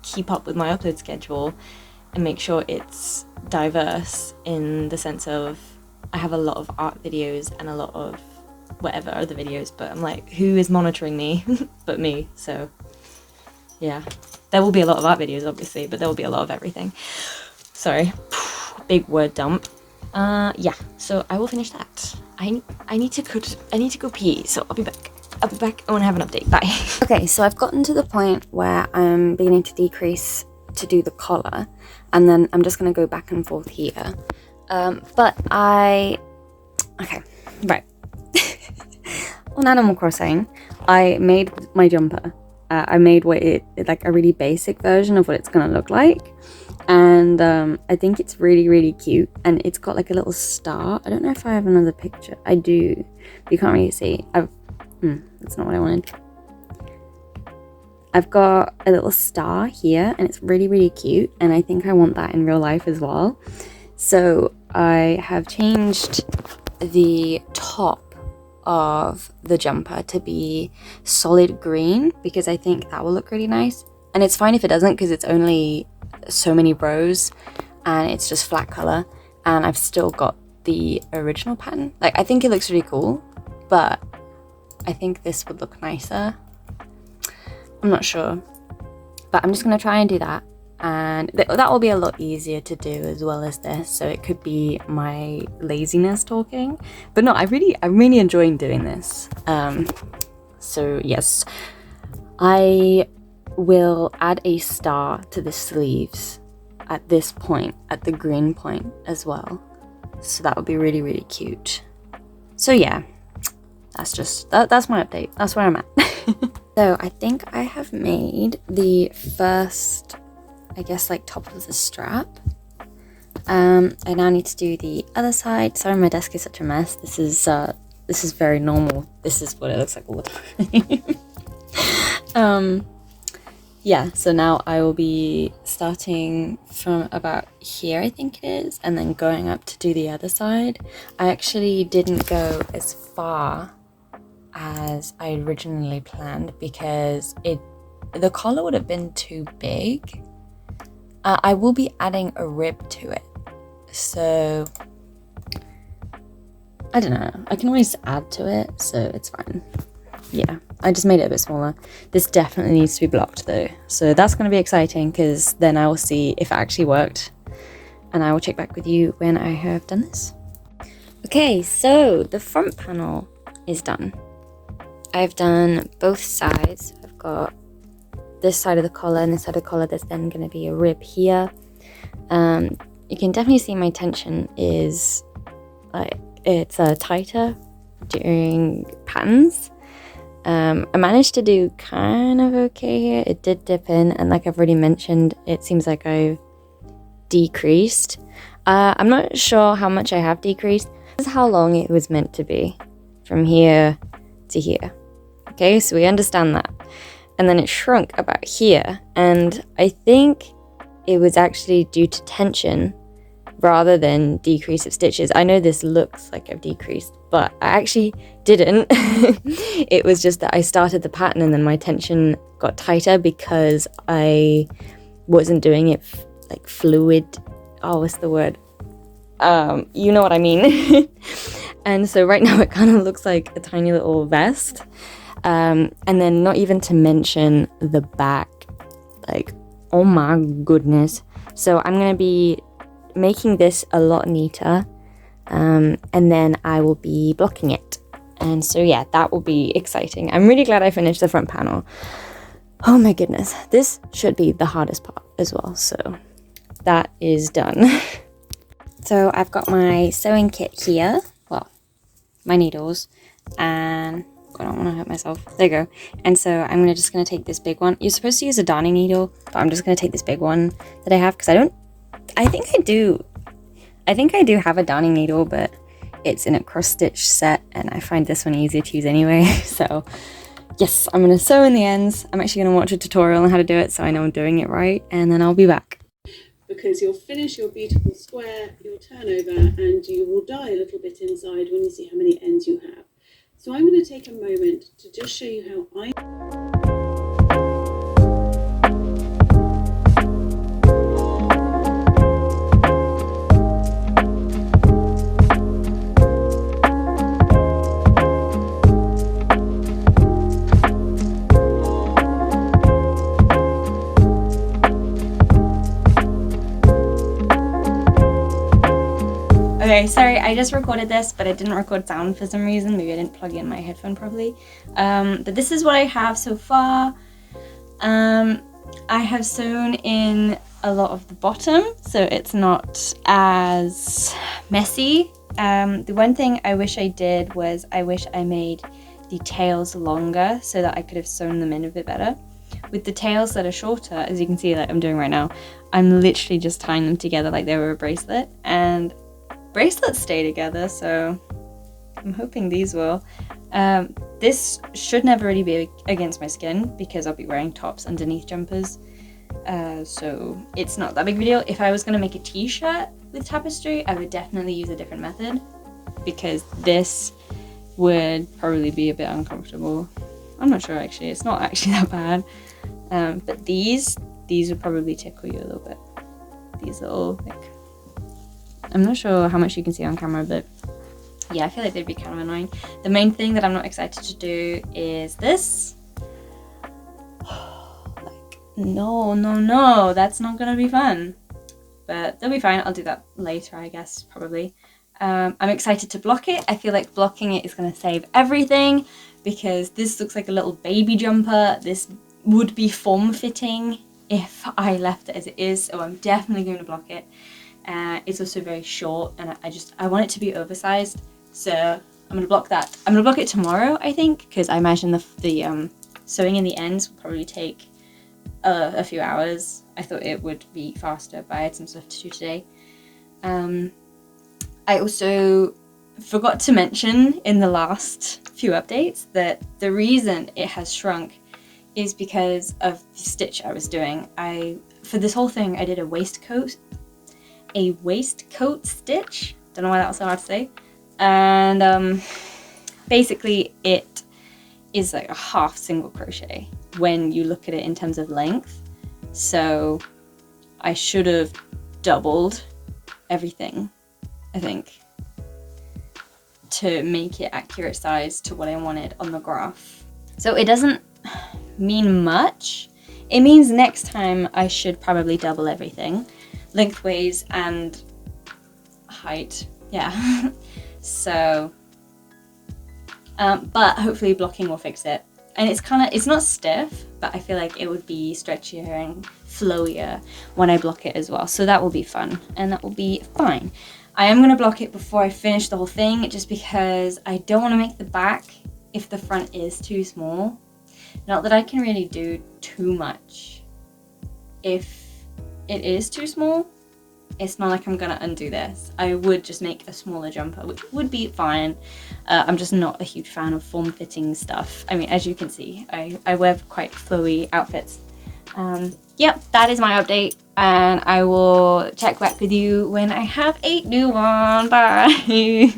E: keep up with my upload schedule and make sure it's diverse, in the sense of I have a lot of art videos and a lot of whatever other videos, but I'm like, who is monitoring me but me? So yeah, there will be a lot of art videos obviously, but there will be a lot of everything. Sorry, big word dump. Yeah, so I will finish that. I need to go pee, so I'll be back. I want to have an update. Bye.
F: Okay, so I've gotten to the point where I'm beginning to decrease to do the collar, and then I'm just going to go back and forth here. Okay, right. On Animal Crossing, I made my jumper. I made like a really basic version of what it's going to look like. And I think it's really, really cute. And it's got like a little star. I don't know if I have another picture. I do. But you can't really see. That's not what I wanted. I've got a little star here, and it's really, really cute. And I think I want that in real life as well. So I have changed the top of the jumper to be solid green, because I think that will look really nice. And it's fine if it doesn't, because it's only so many rows and it's just flat color, and I've still got the original pattern. Like, I think it looks really cool, but I think this would look nicer. I'm not sure, but I'm just gonna try and do that. and that will be a lot easier to do as well as this, so it could be my laziness talking, but no, I'm really enjoying doing this. So yes, I will add a star to the sleeves at this point, at the green point as well, so that would be really cute. So yeah, that's my update. That's where I'm at. So I think I have made the first, I guess, like top of the strap. I now need to do the other side. Sorry, my desk is such a mess. This is very normal. This is what it looks like all the time. Yeah, so now I will be starting from about here, I think it is, and then going up to do the other side. I actually didn't go as far as I originally planned because the collar would have been too big. I will be adding a rib to it, so I don't know, I can always add to it, so it's fine. Yeah, I just made it a bit smaller. This definitely needs to be blocked though, so that's going to be exciting because then I will see if it actually worked, and I will check back with you when I have done this. Okay, so the front panel is done. I've done both sides. I've got this side of the collar and this side of the collar. There's then going to be a rib here. You can definitely see my tension is like it's tighter during patterns. I managed to do kind of okay here. It did dip in, and like I've already mentioned, it seems like I've decreased. I'm not sure how much I have decreased. This is how long it was meant to be, from here to here. Okay, so we understand that. And then it shrunk about here, and I think it was actually due to tension rather than decrease of stitches. I know this looks like I've decreased, but I actually didn't. It was just that I started the pattern and then my tension got tighter because I wasn't doing it like fluid. Oh, what's the word? You know what I mean. And so right now it kind of looks like a tiny little vest. And then not even to mention the back, like, oh my goodness. So I'm going to be making this a lot neater, and then I will be blocking it. And so yeah, that will be exciting. I'm really glad I finished the front panel. Oh my goodness, this should be the hardest part as well. So that is done. So I've got my sewing kit here, well, my needles, and I don't want to hurt myself. There you go. And so I'm just going to take this big one. You're supposed to use a darning needle, but I'm just going to take this big one that I have because I think I do have a darning needle, but it's in a cross stitch set and I find this one easier to use anyway. So yes, I'm going to sew in the ends. I'm actually going to watch a tutorial on how to do it so I know I'm doing it right, and then I'll be back.
B: Because you'll finish your beautiful square, you'll turn over, and you will die a little bit inside when you see how many ends you have. So I'm going to take a moment to just show you how I...
E: Okay, sorry, I just recorded this, but I didn't record sound for some reason. Maybe I didn't plug in my headphone properly. But this is what I have so far. I have sewn in a lot of the bottom, so it's not as messy. The one thing I wish I did was I wish I made the tails longer so that I could have sewn them in a bit better. With the tails that are shorter, as you can see like I'm doing right now, I'm literally just tying them together like they were a bracelet, and bracelets stay together, so I'm hoping these will. This should never really be against my skin because I'll be wearing tops underneath jumpers, so it's not that big of a deal. If I was going to make a t-shirt with tapestry, I would definitely use a different method because this would probably be a bit uncomfortable. I'm not sure actually, it's not actually that bad, but these would probably tickle you a little bit. These little, like, I'm not sure how much you can see on camera, but yeah, I feel like they'd be kind of annoying. The main thing that I'm not excited to do is this. Like, No, that's not gonna be fun. But they'll be fine. I'll do that later, I guess, probably. I'm excited to block it. I feel like blocking it is gonna save everything because this looks like a little baby jumper. This would be form-fitting if I left it as it is, so I'm definitely going to block it. It's also very short, and I want it to be oversized, so I'm going to block that. I'm going to block it tomorrow, I think, because I imagine the sewing in the ends will probably take a few hours. I thought it would be faster, but I had some stuff to do today. I also forgot to mention in the last few updates that the reason it has shrunk is because of the stitch I was doing. For this whole thing, I did a waistcoat stitch. Don't know why that was so hard to say. And basically it is like a half single crochet when you look at it in terms of length. So I should have doubled everything, I think, to make it accurate size to what I wanted on the graph. So it doesn't mean much. It means next time I should probably double everything, lengthways and height, yeah. So but hopefully blocking will fix it. And it's not stiff, but I feel like it would be stretchier and flowier when I block it as well, so that will be fun and that will be fine. I am going to block it before I finish the whole thing, just because I don't want to make the back if the front is too small. Not that I can really do too much. If it is too small, it's not like I'm gonna undo this. I would just make a smaller jumper, which would be fine. I'm just not a huge fan of form-fitting stuff. I mean, as you can see, I wear quite flowy outfits. Yep, that is my update, and I will check back with you when I have a new one. Bye!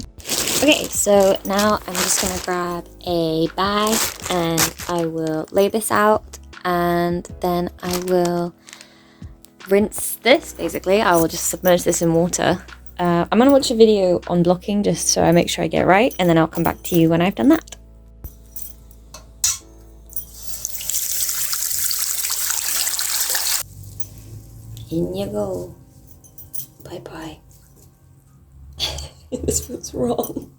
F: Okay, so now I'm just gonna grab a bag and I will lay this out, and then I will rinse this. Basically, I will just submerge this in water. I'm gonna watch a video on blocking just so I make sure I get it right, and then I'll come back to you when I've done that. In you go. Bye bye. This feels wrong.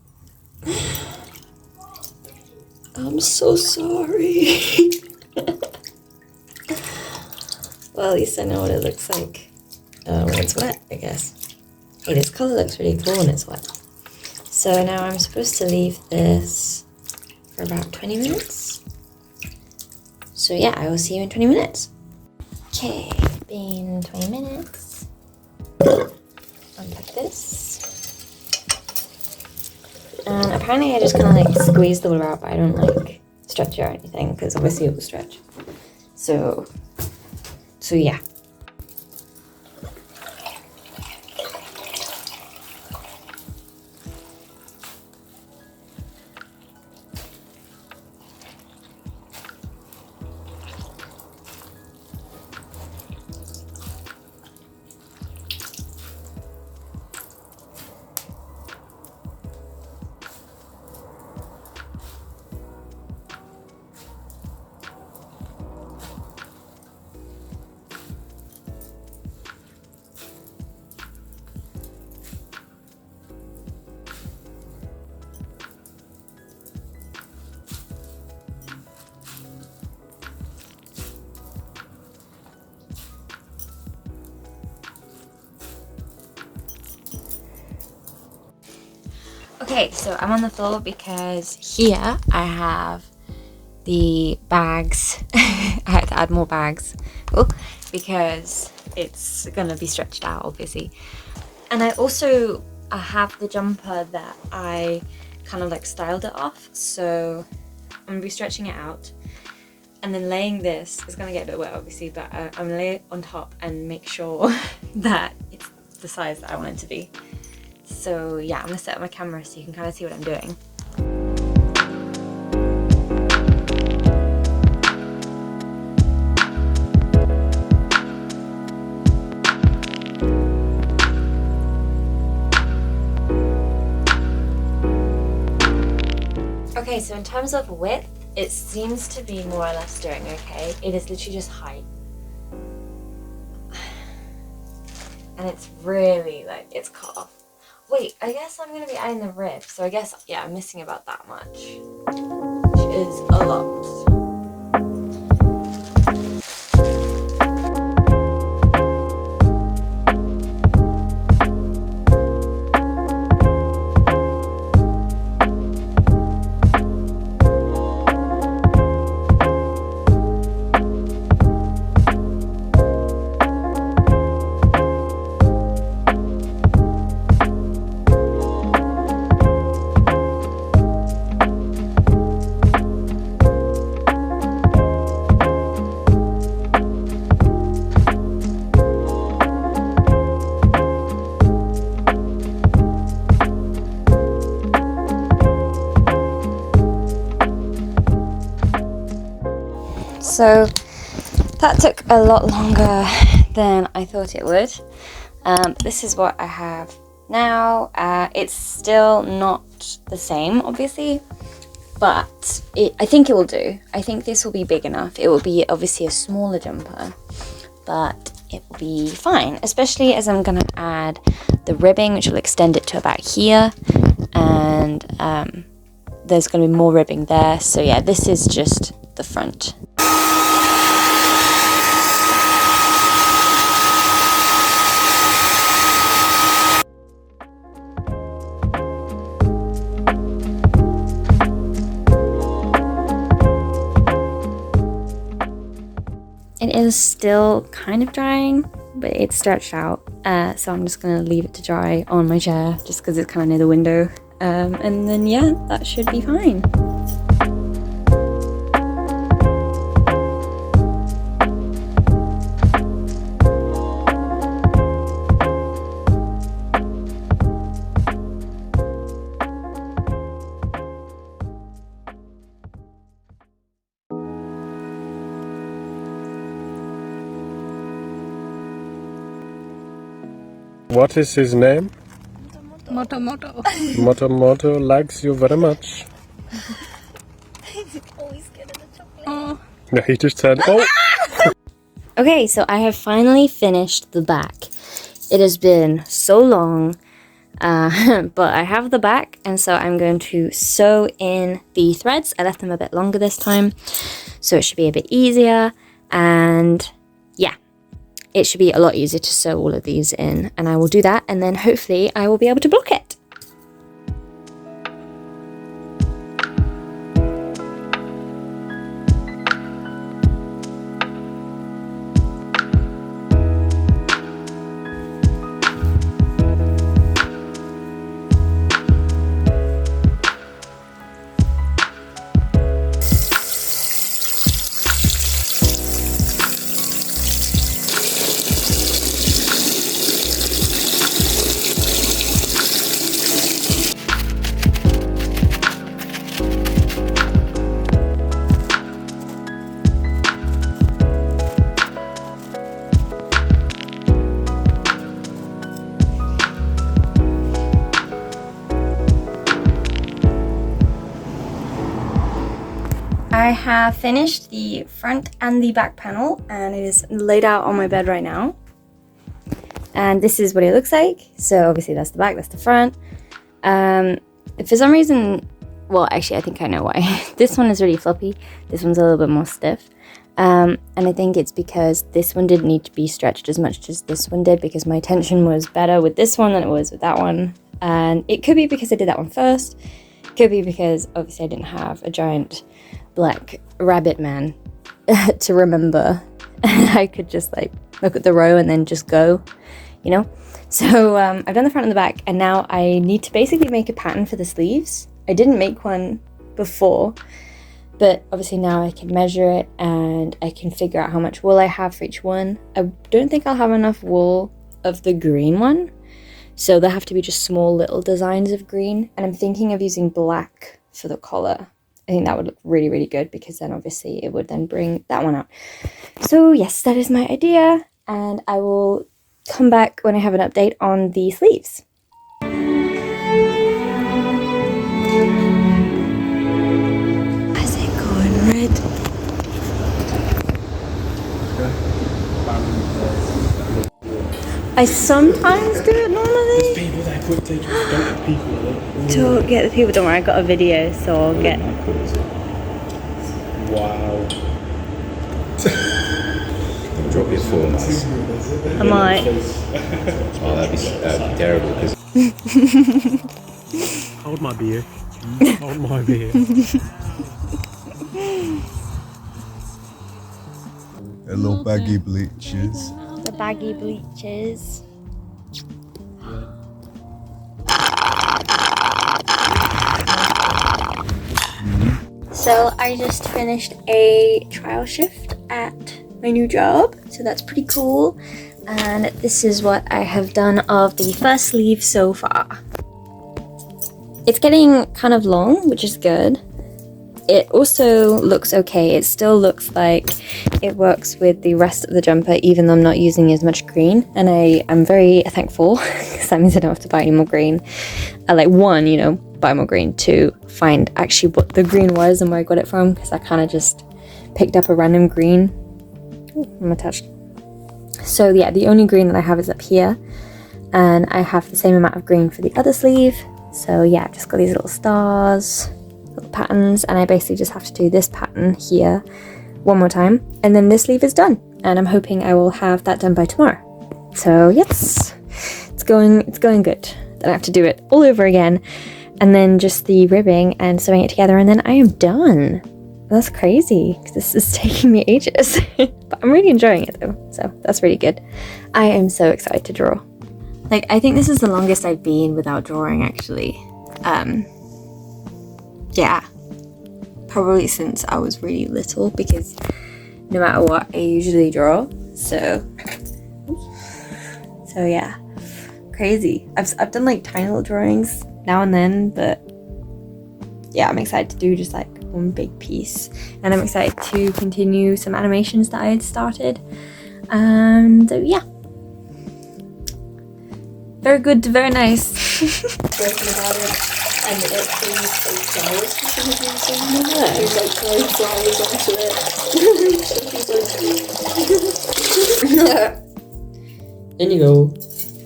F: I'm so sorry. Well, at least I know what it looks like when it's wet, I guess. Hey, this color looks really cool when it's wet. So now I'm supposed to leave this for about 20 minutes. So yeah, I will see you in 20 minutes. Okay, been 20 minutes. Unpack this. And apparently I just kind of like squeeze the wool out, but I don't like stretch it or anything because obviously it will stretch. So yeah. Okay, so I'm on the floor because here I have the bags. I had to add more bags because it's gonna be stretched out, obviously. And I have the jumper that I kind of like styled it off, so I'm gonna be stretching it out. And then laying this is gonna get a bit wet, obviously, but I'm gonna lay it on top and make sure that it's the size that I want it to be. So yeah, I'm gonna set up my camera so you can kind of see what I'm doing. Okay, so in terms of width, it seems to be more or less doing okay. It is literally just height.
A: and it's really like, it's cut off. Wait, I guess I'm gonna be adding the rib, so I guess, yeah, I'm missing about that much, which is a lot. So that took a lot longer than I thought it would. This is what I have now. It's still not the same, obviously, but I think it will do. I think this will be big enough. It will be obviously a smaller jumper, but it will be fine, especially as I'm going to add the ribbing, which will extend it to about here, and there's going to be more ribbing there. So yeah, this is just the front. It is still kind of drying, but it's stretched out, so I'm just going to leave it to dry on my chair just because it's kind of near the window, and then yeah, that should be fine.
C: What is his name?
E: Moto Moto.
C: Moto Moto likes you very much.
F: Always good at the chocolate.
E: Oh.
C: Yeah, he just said, oh!
F: Okay, so I have finally finished the back. It has been so long, but I have the back, and so I'm going to sew in the threads. I left them a bit longer this time, so it should be a bit easier, and yeah, it should be a lot easier to sew all of these in, and I will do that, and then hopefully I will be able to block it.
A: I have finished the front and the back panel, and it is laid out on my bed right now. And this is what it looks like. So obviously that's the back, that's the front. For some reason, well, actually I think I know why. This one is really floppy. This one's a little bit more stiff. And I think it's because this one didn't need to be stretched as much as this one did, because my tension was better with this one than it was with that one. And it could be because I did that one first. It could be because obviously I didn't have a giant black rabbit man to remember. I could just like look at the row and then just go, you know. So I've done the front and the back, and now I need to basically make a pattern for the sleeves. I didn't make one before, but obviously now I can measure it and I can figure out how much wool I have for each one. I don't think I'll have enough wool of the green one, so they'll have to be just small little designs of green, and I'm thinking of using black for the collar. I think that would look really, really good, because then obviously it would then bring that one out. So yes, that is my idea, and I will come back when I have an update on the sleeves. How's it going, Red?
E: I sometimes do it normally.
C: People that quick take don't get people.
E: Don't get the people. Don't worry, I got a video, so I'll get.
C: Wow.
G: Drop your phone.
E: I might.
G: Oh, that'd be terrible.
C: Hold my beer. Hold my beer. Hello, Baggy bleachers.
E: The baggy bleachers. So I just finished a trial shift at my new job, so that's pretty cool. And this is what I have done of the first sleeve so far. It's getting kind of long, which is good. It also looks okay. It still looks like it works with the rest of the jumper, even though I'm not using as much green. And I'm very thankful, because that means I don't have to buy any more green. Like, one, you know, buy more green. Two, find actually what the green was and where I got it from, because I kind of just picked up a random green. Ooh, I'm attached. So yeah, the only green that I have is up here, and I have the same amount of green for the other sleeve. So yeah, I've just got these little stars, little patterns, and I basically just have to do this pattern here one more time, and then this sleeve is done, and I'm hoping I will have that done by tomorrow. So yes, it's going good. Then I have to do it all over again, and then just the ribbing and sewing it together, and then I am done. That's crazy, because this is taking me ages. But I'm really enjoying it though, so that's really good. I am so excited to draw. Like, I think this is the longest I've been without drawing, actually. Yeah, probably since I was really little, because no matter what, I usually draw. So yeah, crazy. I've done like tiny little drawings now and then, but yeah, I'm excited to do just like one big piece, and I'm excited to continue some animations that I had started. And yeah, very good, very nice.
H: Talking about it, and it brings like flowers for some reason. Yeah. There's like throwing flowers onto it.
I: In you go.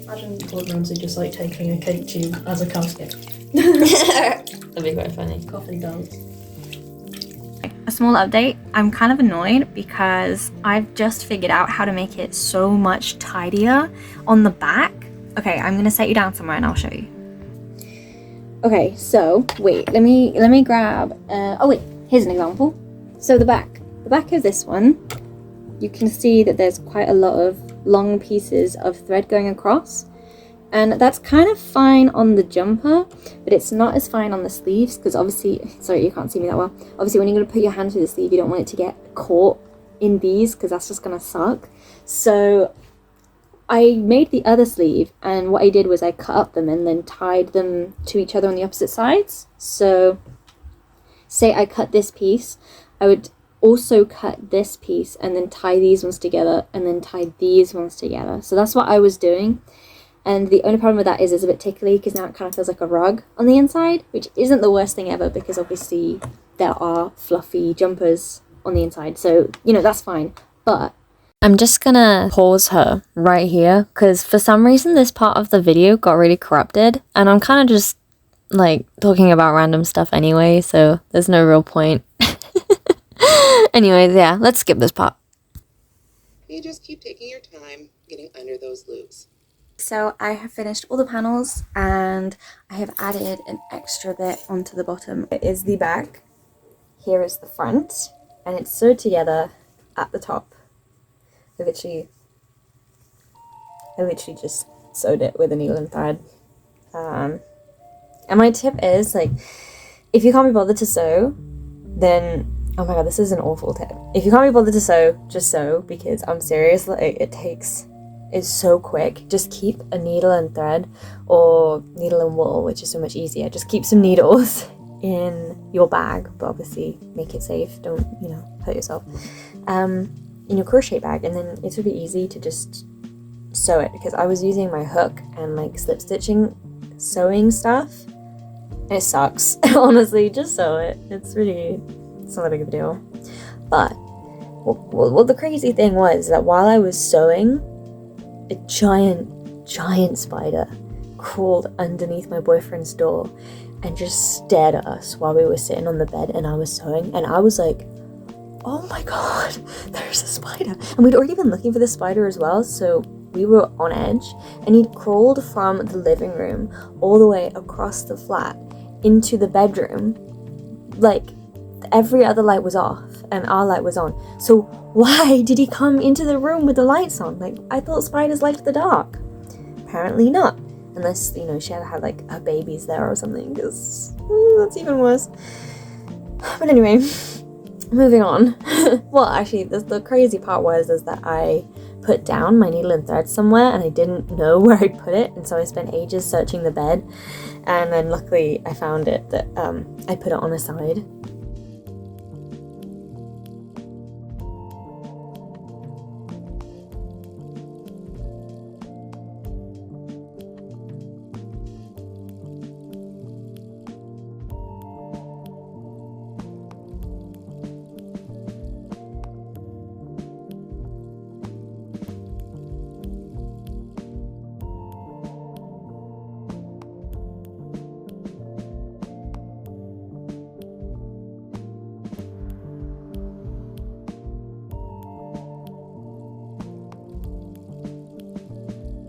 I: Imagine Gordon Ramsay just like taking a cake tube as a casket. That'd be quite funny. Coffee dance.
E: A small update, I'm kind of annoyed because I've just figured out how to make it so much tidier on the back. Okay, I'm gonna set you down somewhere and I'll show you. Okay, so wait, let me grab, oh wait, here's an example. So the back of this one, you can see that there's quite a lot of long pieces of thread going across. And that's kind of fine on the jumper, but it's not as fine on the sleeves, because obviously, sorry, you can't see me that well. Obviously, when you're going to put your hand through the sleeve, you don't want it to get caught in these, because that's just going to suck. So I made the other sleeve, and what I did was I cut up them and then tied them to each other on the opposite sides. So say I cut this piece, I would also cut this piece and then tie these ones together and then tie these ones together. So that's what I was doing. And the only problem with that is it's a bit tickly, because now it kind of feels like a rug on the inside, which isn't the worst thing ever, because obviously there are fluffy jumpers on the inside. So, you know, that's fine. But I'm just gonna pause her right here, because for some reason this part of the video got really corrupted, and I'm kind of just like talking about random stuff anyway, so there's no real point. Anyways, yeah, let's skip this part.
J: You just keep taking your time getting under those loops.
E: So I have finished all the panels, and I have added an extra bit onto the bottom. It is the back, here is the front, and it's sewed together at the top. I literally just sewed it with a needle and thread. And my tip is, like, if you can't be bothered to sew, then, oh my god, this is an awful tip. If you can't be bothered to sew, just sew, because I'm serious, like, it's so quick. Just keep a needle and thread, or needle and wool, which is so much easier. Just keep some needles in your bag, but obviously make it safe. Don't, you know, hurt yourself. In your crochet bag, and then it's really easy to just sew it, because I was using my hook and like slip stitching sewing stuff, and it sucks. Honestly, just sew it. It's not that big of a deal. But well, the crazy thing was that while I was sewing, a giant
F: giant spider crawled underneath my boyfriend's door and just stared at us while we were sitting on the bed and I was sewing, and I was like, oh my god, there's a spider. And we'd already been looking for the spider as well, so we were on edge, and he'd crawled from the living room all the way across the flat into the bedroom. Like, every other light was off and our light was on, so why did he come into the room with the lights on? Like, I thought spiders liked the dark. Apparently not, unless, you know, she had like her babies there or something, because that's even worse. But anyway, moving on. Well, actually, the crazy part was that I put down my needle and thread somewhere and I didn't know where I put it, and so I spent ages searching the bed, and then luckily I found it. That I put it on a side.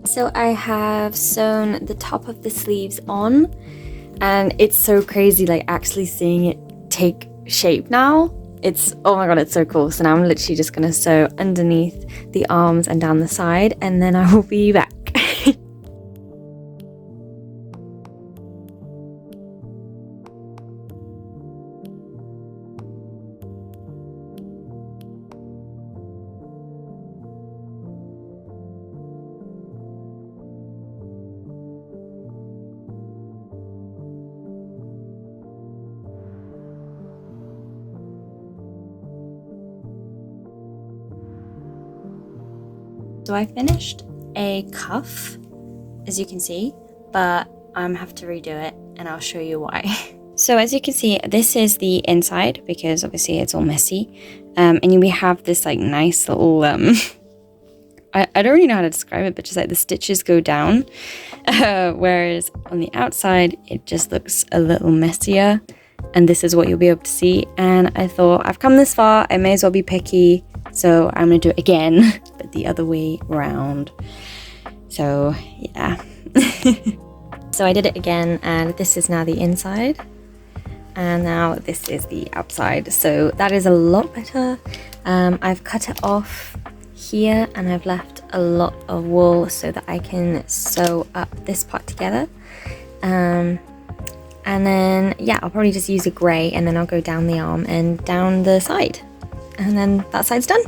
F: So I have sewn the top of the sleeves on, and it's so crazy, like actually seeing it take shape now. It's, oh my god, it's so cool. So now I'm literally just gonna sew underneath the arms and down the side, and then I will be back. So I finished a cuff, as you can see, but I'm have to redo it, and I'll show you why. So as you can see, this is the inside, because obviously it's all messy, and we have this like nice little I don't really know how to describe it, but just like the stitches go down, whereas on the outside it just looks a little messier, and this is what you'll be able to see. And I thought, I've come this far, I may as well be picky, so I'm gonna do it again, but the other way around. So yeah. So I did it again, and this is now the inside, and now this is the outside. So that is a lot better. I've cut it off here, and I've left a lot of wool so that I can sew up this part together. And then yeah, I'll probably just use a grey, and then I'll go down the arm and down the side, and then that side's done.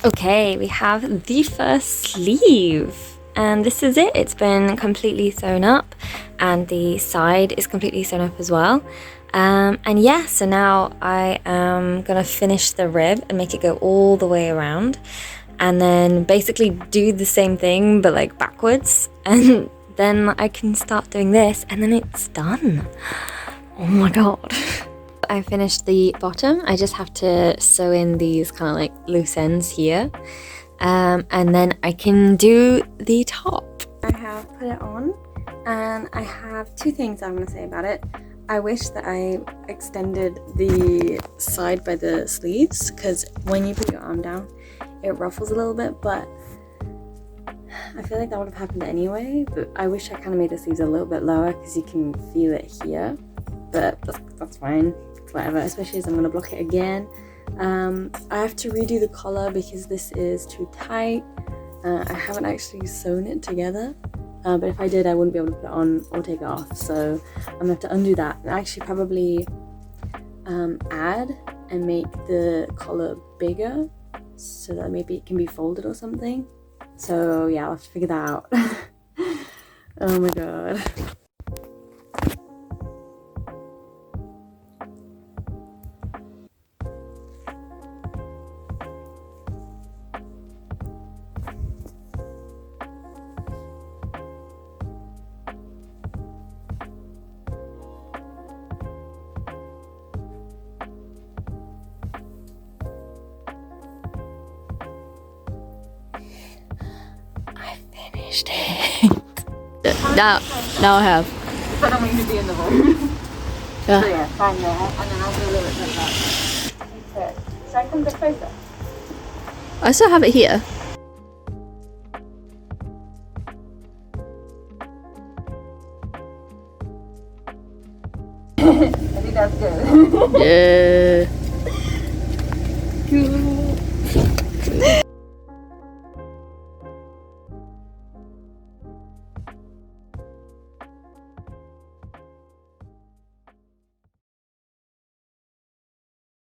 F: Okay, we have the first sleeve, and this is it. It's been completely sewn up, and the side is completely sewn up as well. And yeah, so now I am gonna finish the rib and make it go all the way around, and then basically do the same thing but like backwards, and then I can start doing this, and then it's done. Oh my god. I finished the bottom. I just have to sew in these kind of like loose ends here, and then I can do the top. I have put it on, and I have two things I'm going to say about it. I wish that I extended the side by the sleeves, because when you put your arm down it ruffles a little bit, but I feel like that would have happened anyway. But I wish I kind of made the sleeves a little bit lower, because you can feel it here, but that's fine. Whatever, especially as I'm gonna block it again. I have to redo the collar because this is too tight. I haven't actually sewn it together, but if I did, I wouldn't be able to put it on or take it off, so I'm gonna have to undo that and actually probably add and make the collar bigger so that maybe it can be folded or something. So yeah, I'll have to figure that out. Oh my god. finished it. Now I have.
A: I don't mean to be in the room.
F: Yeah.
A: So yeah, find there, and then I'll do a little bit like that. Okay. Should I come a bit closer?
F: I still have it here.
A: I think that's good.
F: Yeah.